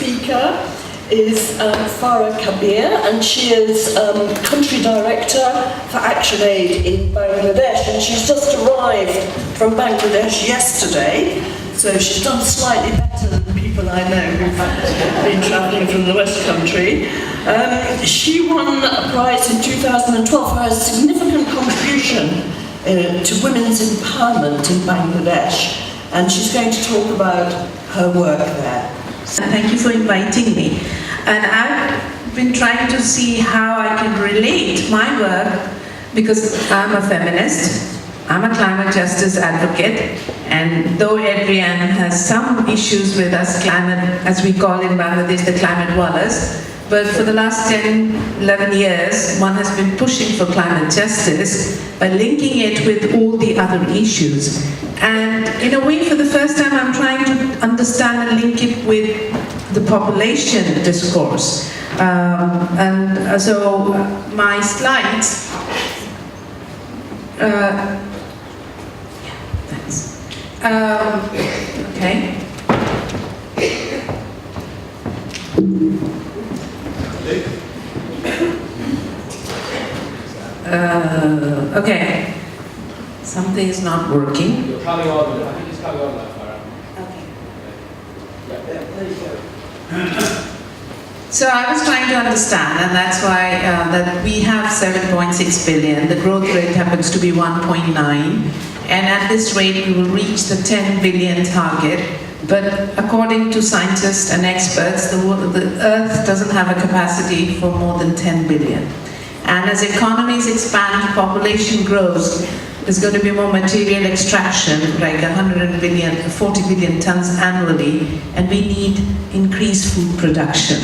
speaker is Farah Kabir, and she is Country Director for Action Aid in Bangladesh, and she's just arrived from Bangladesh yesterday, so she's done slightly better than people I know who've been travelling from the West Country. She won a prize in 2012 for her significant contribution to women's empowerment in Bangladesh, and she's going to talk about her work there. Thank you for inviting me. And I've been trying to see how I can relate my work, because I'm a feminist, I'm a climate justice advocate, and though Adrienne has some issues with us climate, as we call in Bangladesh, the climate wallahs, but for the last 10, 11 years, one has been pushing for climate justice by linking it with all the other issues. And in a way, for the first time, I'm trying to understand and link it with the population discourse. So my slides, thanks. Okay. Okay. Something is not working. You're coming on. I think it's coming on now, Farah. Okay. Yeah, there you go. So I was trying to understand, and that's why that we have 7.6 billion. The growth rate happens to be 1.9, and at this rate we will reach the 10 billion target. But according to scientists and experts, the Earth doesn't have a capacity for more than 10 billion. And as economies expand, population grows, there's going to be more material extraction, like 40 billion tons annually, and we need increased food production.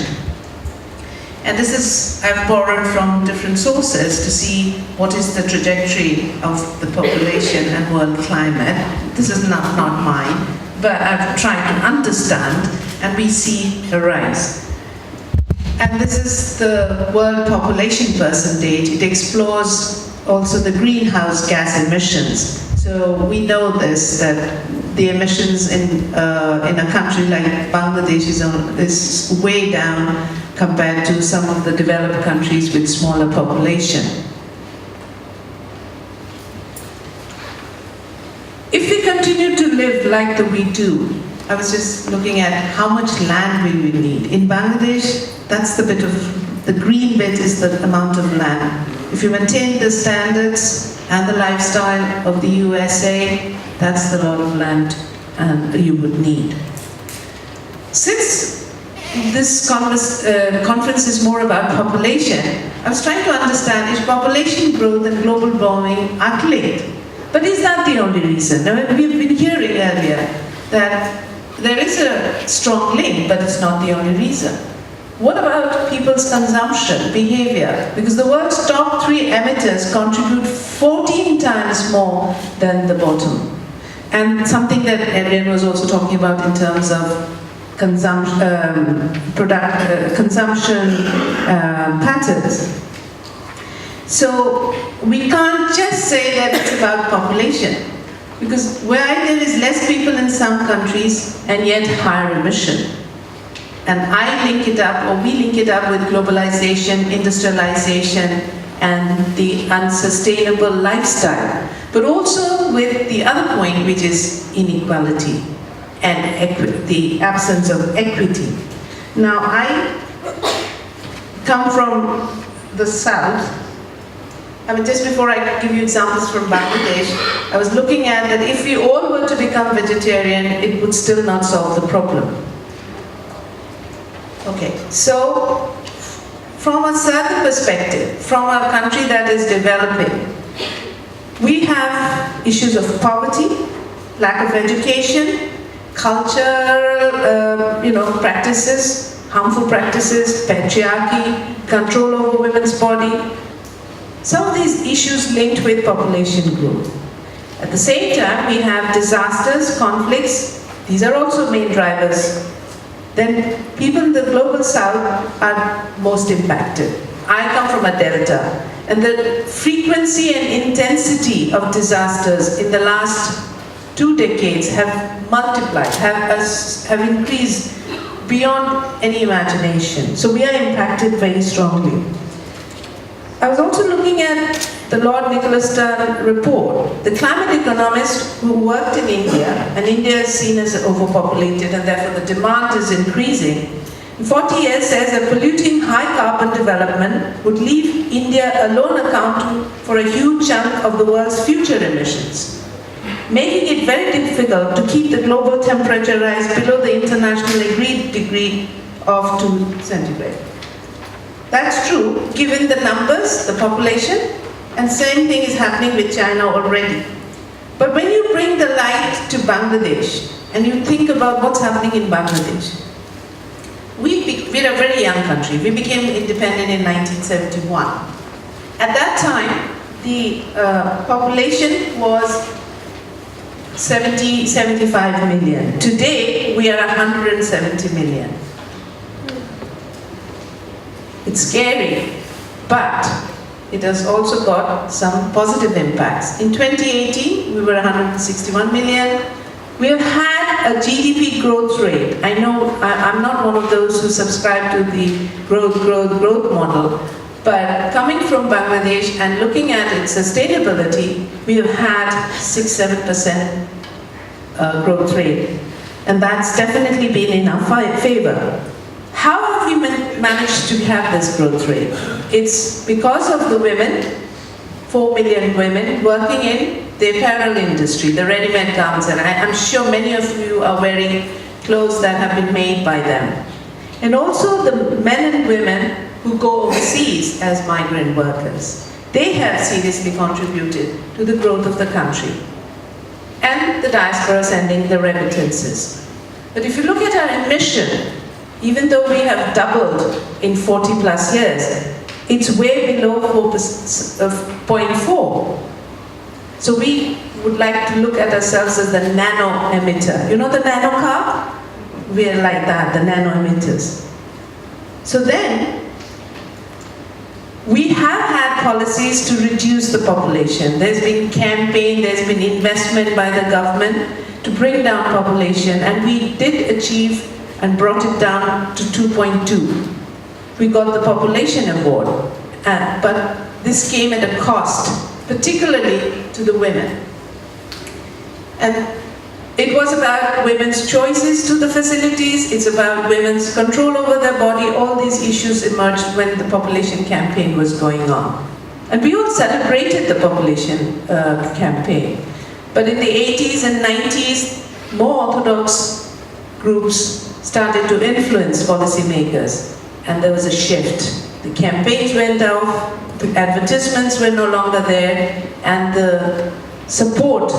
And this is, I've borrowed from different sources to see what is the trajectory of the population and world climate. This is not mine, but I've tried to understand, and we see a rise. And this is the world population percentage. It explores also the greenhouse gas emissions. So we know this, that the emissions in a country like Bangladesh is way down compared to some of the developed countries with smaller population. If we continue to live like we do, I was just looking at how much land we will need. In Bangladesh, that's the bit of, the green bit is the amount of land. If you maintain the standards and the lifestyle of the USA, that's the lot of land you would need. Since this conference is more about population, I was trying to understand, is population growth and global warming are linked? But is that the only reason? Now, we've been hearing earlier that there is a strong link, but it's not the only reason. What about people's consumption behavior? Because the world's top 3 emitters contribute 14 times more than the bottom. And something that Adrienne was also talking about in terms of consumption patterns. So we can't just say that it's about population, because where there is less people in some countries and yet higher emission. And I link it up, or we link it up with globalization, industrialization, and the unsustainable lifestyle, but also with the other point, which is inequality and the absence of equity. Now, I come from the south. I mean, just before I give you examples from Bangladesh, I was looking at that if we all were to become vegetarian, it would still not solve the problem. Okay, so from a certain perspective, from a country that is developing, we have issues of poverty, lack of education, cultural practices, harmful practices, patriarchy, control over women's body. Some of these issues linked with population growth. At the same time, we have disasters, conflicts. These are also main drivers. Then people in the global south are most impacted. I come from a delta, and the frequency and intensity of disasters in the last 2 decades have multiplied, have increased beyond any imagination. So we are impacted very strongly. I was also looking at the Lord Nicholas Stern report. The climate economist who worked in India, and India is seen as overpopulated and therefore the demand is increasing, in 40 years says that polluting high carbon development would leave India alone accounting for a huge chunk of the world's future emissions, making it very difficult to keep the global temperature rise below the internationally agreed degree of 2 centigrade. That's true, given the numbers, the population, and same thing is happening with China already. But when you bring the light to Bangladesh, and you think about what's happening in Bangladesh, we're a very young country. We became independent in 1971. At that time, the population was 75 million. Today, we are 170 million. It's scary, but it has also got some positive impacts. In 2018, we were 161 million. We have had a GDP growth rate. I know I'm not one of those who subscribe to the growth model, but coming from Bangladesh and looking at its sustainability, we have had 6-7% growth rate. And that's definitely been in our favor. How have we managed to have this growth rate? It's because of the women, 4 million women working in the apparel industry, the ready-made garments, and I'm sure many of you are wearing clothes that have been made by them. And also the men and women who go overseas as migrant workers. They have seriously contributed to the growth of the country. And the diaspora sending the remittances. But if you look at our emission, even though we have doubled in 40 plus years, it's way below 0.4. So we would like to look at ourselves as the nano emitter. You know the nano car? We're like that, the nano emitters. So then, we have had policies to reduce the population. There's been campaign, there's been investment by the government to bring down population, and we did achieve and brought it down to 2.2. We got the population award, but this came at a cost, particularly to the women. And it was about women's choices to the facilities, it's about women's control over their body. All these issues emerged when the population campaign was going on. And we all celebrated the population campaign. But in the 80s and 90s, more orthodox groups started to influence policymakers, and there was a shift. The campaigns went off, the advertisements were no longer there, and the support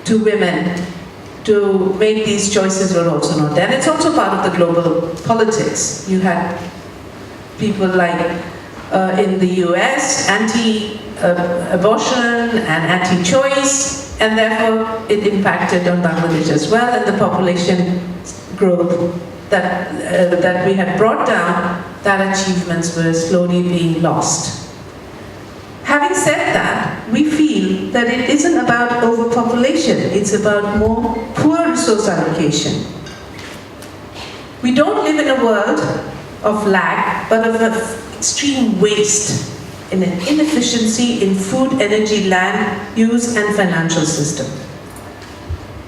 to women to make these choices were also not there. And it's also part of the global politics. You had people like in the US, anti-abortion and anti-choice, and therefore it impacted on Bangladesh as well, and the population growth that we had brought down, that achievements were slowly being lost. Having said that, we feel that it isn't about overpopulation, it's about more poor resource allocation. We don't live in a world of lack, but of extreme waste and an inefficiency in food, energy, land use, and financial system.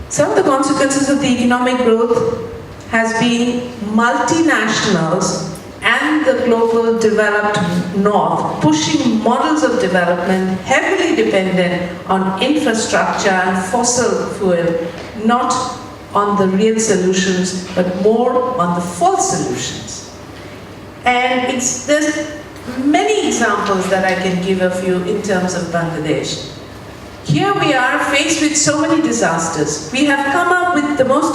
Some of the consequences of the economic growth has been multinationals and the global developed north pushing models of development heavily dependent on infrastructure and fossil fuel, not on the real solutions, but more on the false solutions. And there's many examples that I can give of you in terms of Bangladesh. Here we are faced with so many disasters. We have come up with the most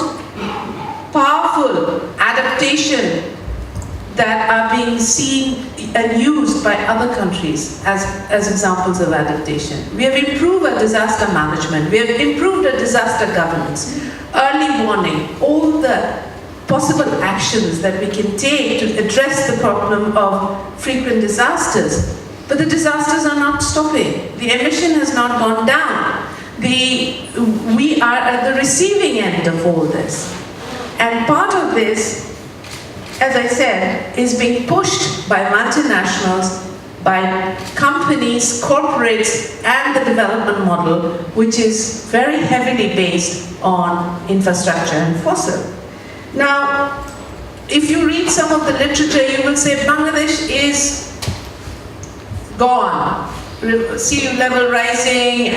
powerful adaptation that are being seen and used by other countries as examples of adaptation. We have improved our disaster management, we have improved our disaster governance, early warning, all the possible actions that we can take to address the problem of frequent disasters. But the disasters are not stopping. The emission has not gone down. We are at the receiving end of all this. And part of this, as I said, is being pushed by multinationals, by companies, corporates, and the development model, which is very heavily based on infrastructure and fossil. Now, if you read some of the literature, you will say Bangladesh is gone. Sea level rising,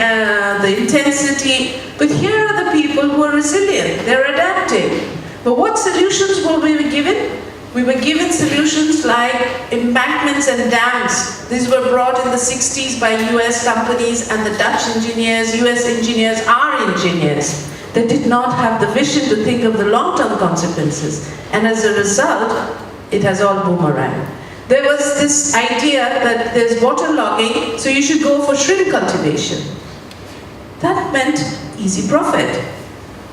the intensity. But here are the people who are resilient. They're adapting. But what solutions were we given? We were given solutions like embankments and dams. These were brought in the 60s by US companies, and the Dutch engineers, US engineers are engineers. They did not have the vision to think of the long-term consequences. And as a result, it has all boomerang. There was this idea that there's waterlogging, so you should go for shrimp cultivation. That meant easy profit.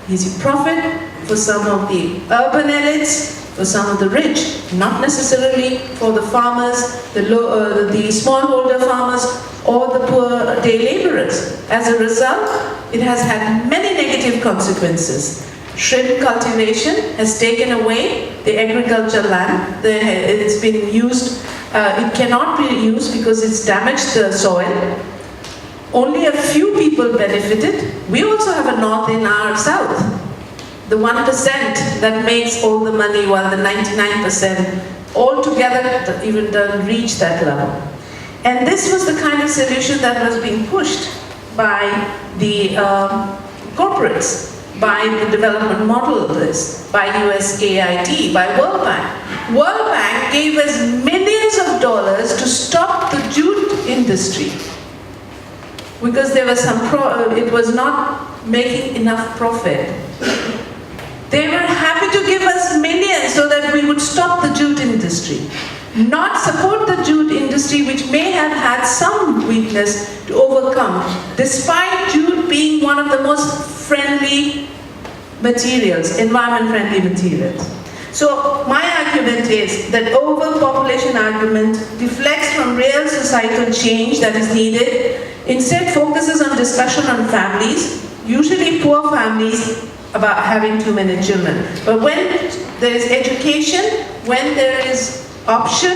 Easy profit for some of the urban elites, for some of the rich, not necessarily for the farmers, the smallholder farmers, or the poor day laborers. As a result, it has had many negative consequences. Shrimp cultivation has taken away the agricultural land. It's been used, it cannot be used because it's damaged the soil. Only a few people benefited. We also have a north in our south. The 1% that makes all the money, while the 99% altogether even don't reach that level. And this was the kind of solution that was being pushed by the corporates, by the development model of this, by USAID, by World Bank. World Bank gave us millions of dollars to stop the jute industry because there was it was not making enough profit. They were happy to give us millions so that we would stop the jute industry, not support the jute industry, which may have had some weakness to overcome, despite jute being one of the most friendly materials, environment-friendly materials. So my argument is that overpopulation argument deflects from real societal change that is needed, instead focuses on discussion on families, usually poor families, about having too many children. But when there is education, when there is option,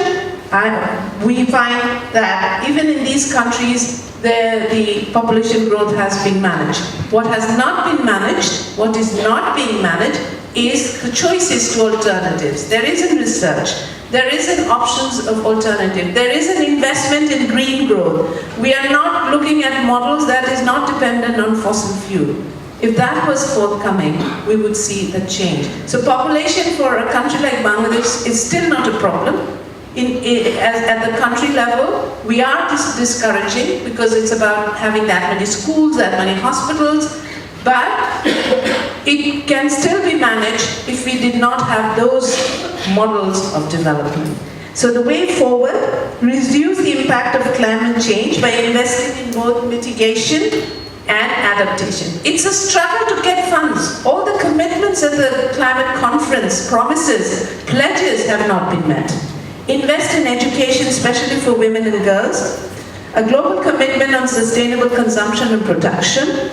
we find that even in these countries, the population growth has been managed. What has not been managed, what is not being managed, is the choices to alternatives. There isn't research. There isn't options of alternative. There is an investment in green growth. We are not looking at models that is not dependent on fossil fuel. If that was forthcoming, we would see the change. So population for a country like Bangladesh is still not a problem. At the country level, we are discouraging because it's about having that many schools, that many hospitals, but it can still be managed if we did not have those models of development. So the way forward, reduce the impact of climate change by investing in both mitigation and adaptation. It's a struggle to get funds. All the commitments at the climate conference, promises, pledges have not been met. Invest in education, especially for women and girls. A global commitment on sustainable consumption and production.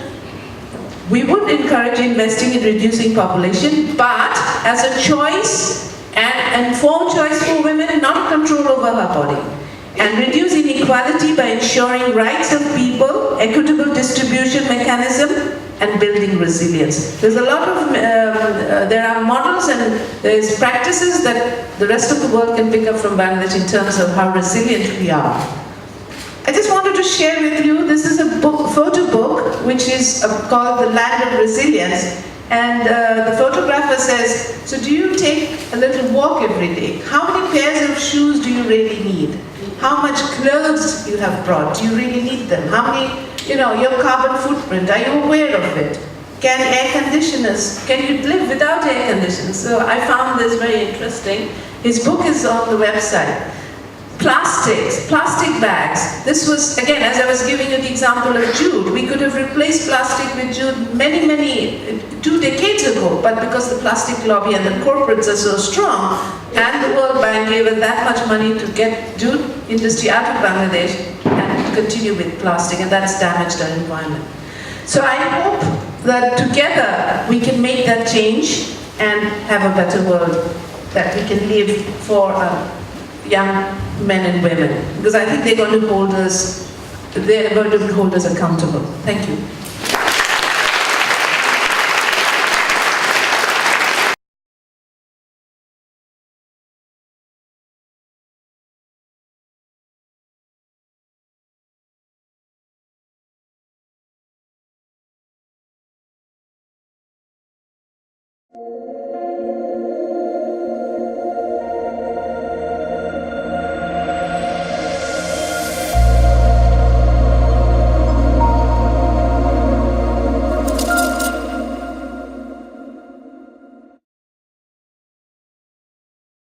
We would encourage investing in reducing population, but as a choice, and informed choice for women, not control over her body. And reduce inequality by ensuring rights of people, equitable distribution mechanism, and building resilience. There's a lot of, there are models and there's practices that the rest of the world can pick up from Bangladesh in terms of how resilient we are. I just wanted to share with you, this is a book, photo book, which is called The Land of Resilience. And the photographer says, so do you take a little walk every day? How many pairs of shoes do you really need? How much clothes you have brought? Do you really need them? How many, your carbon footprint, are you aware of it? Can you live without air conditioners? So I found this very interesting. His book is on the website. Plastic bags. This was, again, as I was giving you the example of jute, we could have replaced plastic with jute many, 2 decades ago, but because the plastic lobby and the corporates are so strong, and the World Bank gave us that much money to get jute industry out of Bangladesh and continue with plastic, and that's damaged our environment. So I hope that together we can make that change. and have a better world that we can live for our young men and women. Because I think they're going to hold us accountable. Thank you.